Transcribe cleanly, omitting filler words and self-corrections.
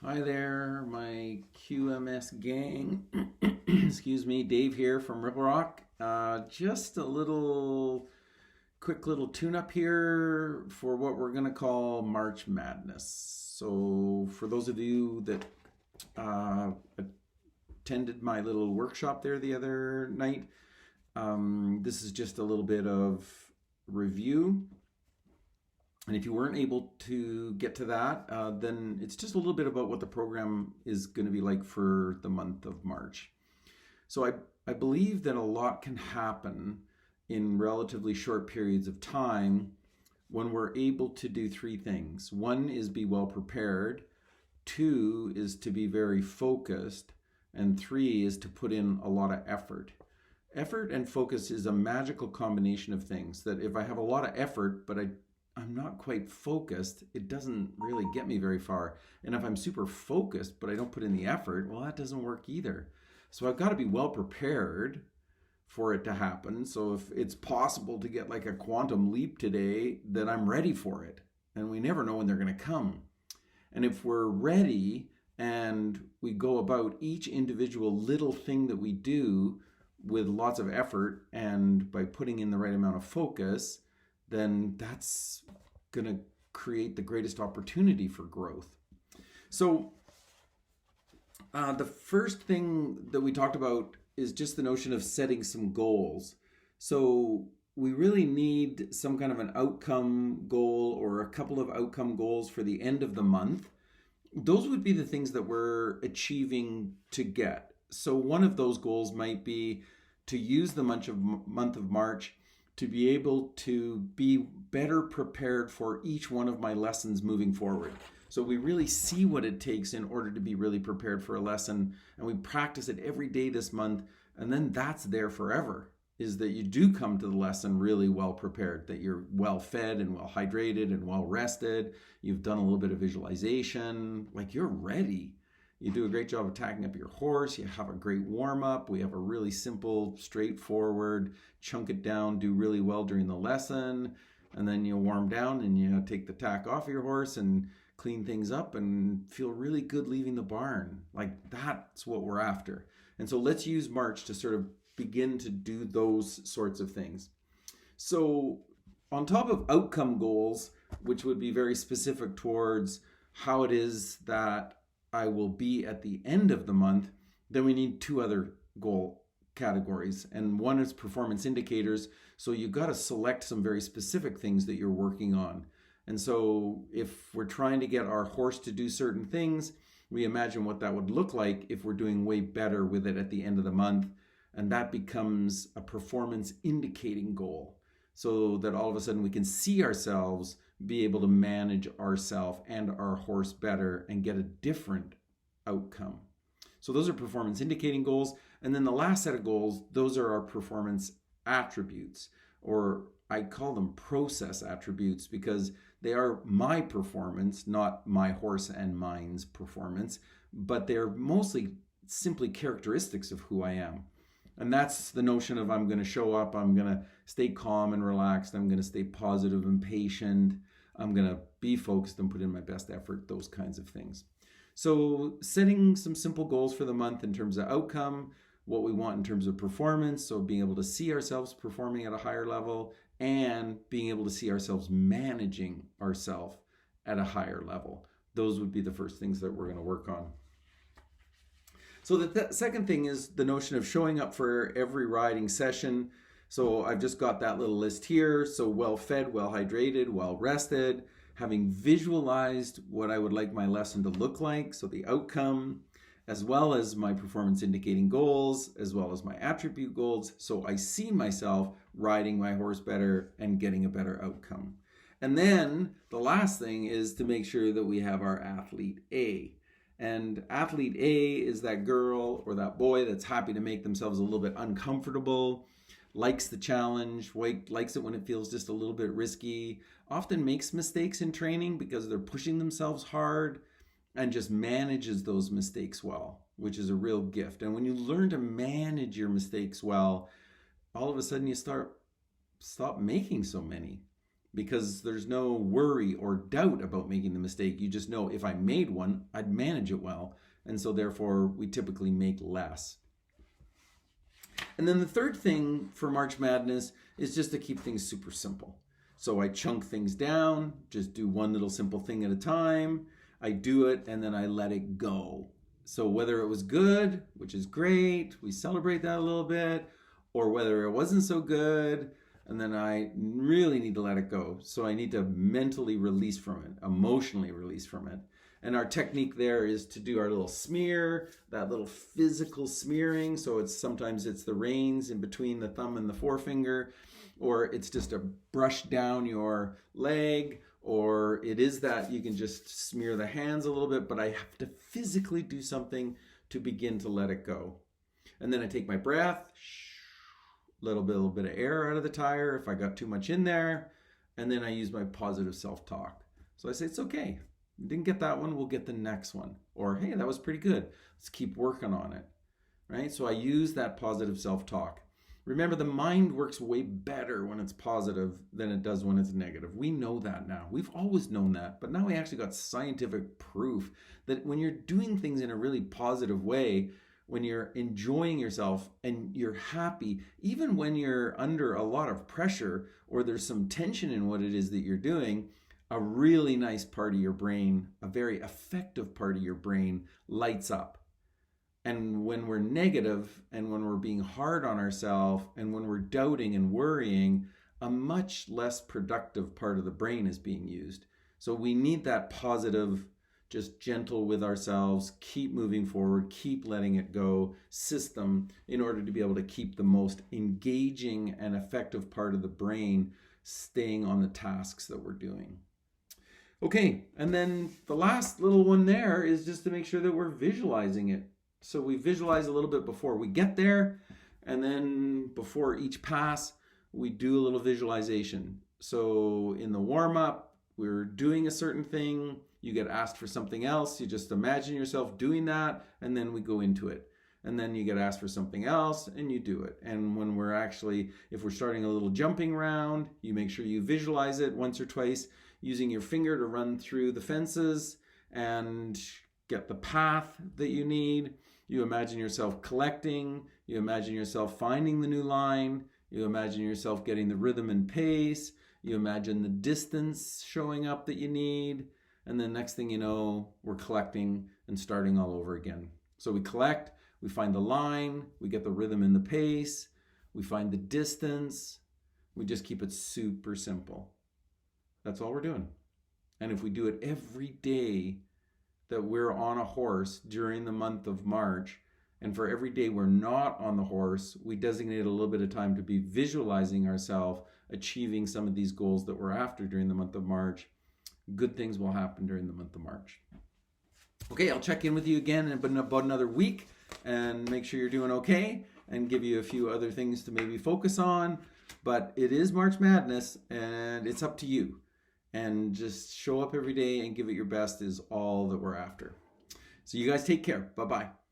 Hi there, my QMS gang. Excuse me, Dave here from Ripple Rock. Just a quick little tune up here for what we're going to call March Madness. So, for those of you that uh, attended my little workshop there the other night, this is just a little bit of review. And if you weren't able to get to that, then it's just a little bit about what the program is going to be like for the month of March. So I believe that a lot can happen in relatively short periods of time when we're able to do three things. One is be well prepared. Two is to be very focused. And three is to put in a lot of effort. Effort and focus is a magical combination of things that if I have a lot of effort, but I'm not quite focused, it doesn't really get me very far. And if I'm super focused, but I don't put in the effort, well, that doesn't work either. So I've got to be well prepared for it to happen. So if it's possible to get like a quantum leap today, then I'm ready for it. And we never know when they're going to come. And if we're ready and we go about each individual little thing that we do with lots of effort and by putting in the right amount of focus, then that's going to create the greatest opportunity for growth. So the first thing that we talked about is just the notion of setting some goals. So we really need some kind of an outcome goal or a couple of outcome goals for the end of the month. Those would be the things that we're achieving to get. So one of those goals might be to use the month of March to be able to be better prepared for each one of my lessons moving forward. So we really see what it takes in order to be really prepared for a lesson, and we practice it every day this month, and then that's there forever, is that you do come to the lesson really well prepared, that you're well fed and well hydrated and well rested, you've done a little bit of visualization, like you're ready. You do a great job of tacking up your horse. You have a great warm-up. We have a really simple, straightforward, chunk it down, do really well during the lesson. And then you warm down and you take the tack off of your horse and clean things up and feel really good leaving the barn. Like that's what we're after. And so let's use March to sort of begin to do those sorts of things. So on top of outcome goals, which would be very specific towards how it is that I will be at the end of the month, then we need two other goal categories. And one is performance indicators. So you've got to select some very specific things that you're working on. And so if we're trying to get our horse to do certain things, we imagine what that would look like if we're doing way better with it at the end of the month. And that becomes a performance indicating goal, so that all of a sudden we can see ourselves be able to manage ourselves and our horse better and get a different outcome. So those are performance indicating goals. And then the last set of goals, those are our performance attributes, or I call them process attributes because they are my performance, not my horse and mine's performance, but they're mostly simply characteristics of who I am. And that's the notion of I'm going to show up, I'm going to stay calm and relaxed, I'm going to stay positive and patient, I'm going to be focused and put in my best effort, those kinds of things. So setting some simple goals for the month in terms of outcome, what we want in terms of performance, so being able to see ourselves performing at a higher level and being able to see ourselves managing ourselves at a higher level. Those would be the first things that we're going to work on. So the second thing is the notion of showing up for every riding session. So I've just got that little list here. So well fed, well hydrated, well rested, having visualized what I would like my lesson to look like. So the outcome, as well as my performance indicating goals, as well as my attribute goals. So I see myself riding my horse better and getting a better outcome. And then the last thing is to make sure that we have our athlete A. And athlete A is that girl or that boy that's happy to make themselves a little bit uncomfortable, likes the challenge, likes it when it feels just a little bit risky, often makes mistakes in training because they're pushing themselves hard, and just manages those mistakes well, which is a real gift. And when you learn to manage your mistakes well, all of a sudden you stop making so many. because there's no worry or doubt about making the mistake. You just know if I made one, I'd manage it well. And so therefore, we typically make less. And then the third thing for March Madness is just to keep things super simple. So I chunk things down, just do one little simple thing at a time. I do it and then I let it go. So whether it was good, which is great, we celebrate that a little bit, or whether it wasn't so good, and then I really need to let it go. So I need to mentally release from it, emotionally release from it. And our technique there is to do our little smear, that little physical smearing. So sometimes it's the reins in between the thumb and the forefinger, or it's just a brush down your leg, or it is that you can just smear the hands a little bit, but I have to physically do something to begin to let it go. And then I take my breath, little bit of air out of the tire if I got too much in there, and then I use my positive self-talk. So I say, it's okay. You didn't get that one, we'll get the next one. Or, hey, that was pretty good. Let's keep working on it, right? So I use that positive self-talk. Remember, the mind works way better when it's positive than it does when it's negative. We know that now. We've always known that, but now we actually got scientific proof that when you're doing things in a really positive way, when you're enjoying yourself and you're happy, even when you're under a lot of pressure or there's some tension in what it is that you're doing, a really nice part of your brain, a very effective part of your brain lights up. And when we're negative and when we're being hard on ourselves and when we're doubting and worrying, a much less productive part of the brain is being used. So we need that positive, just gentle with ourselves, keep moving forward, keep letting it go system in order to be able to keep the most engaging and effective part of the brain staying on the tasks that we're doing. Okay, and then the last little one there is just to make sure that we're visualizing it. So we visualize a little bit before we get there, and then before each pass, we do a little visualization. So in the warm-up, we're doing a certain thing, you get asked for something else, you just imagine yourself doing that, and then we go into it. And then you get asked for something else, and you do it. And when we're actually, if we're starting a little jumping round, you make sure you visualize it once or twice, using your finger to run through the fences and get the path that you need. You imagine yourself collecting, you imagine yourself finding the new line, you imagine yourself getting the rhythm and pace, you imagine the distance showing up that you need, and then next thing you know, we're collecting and starting all over again. So we collect, we find the line, we get the rhythm and the pace, we find the distance, we just keep it super simple. That's all we're doing. And if we do it every day that we're on a horse during the month of March, and for every day we're not on the horse, we designate a little bit of time to be visualizing ourselves achieving some of these goals that we're after during the month of March, good things will happen during the month of March. Okay, I'll check in with you again in about another week and make sure you're doing okay and give you a few other things to maybe focus on. But it is March Madness and it's up to you. And just show up every day and give it your best is all that we're after. So you guys take care. Bye-bye.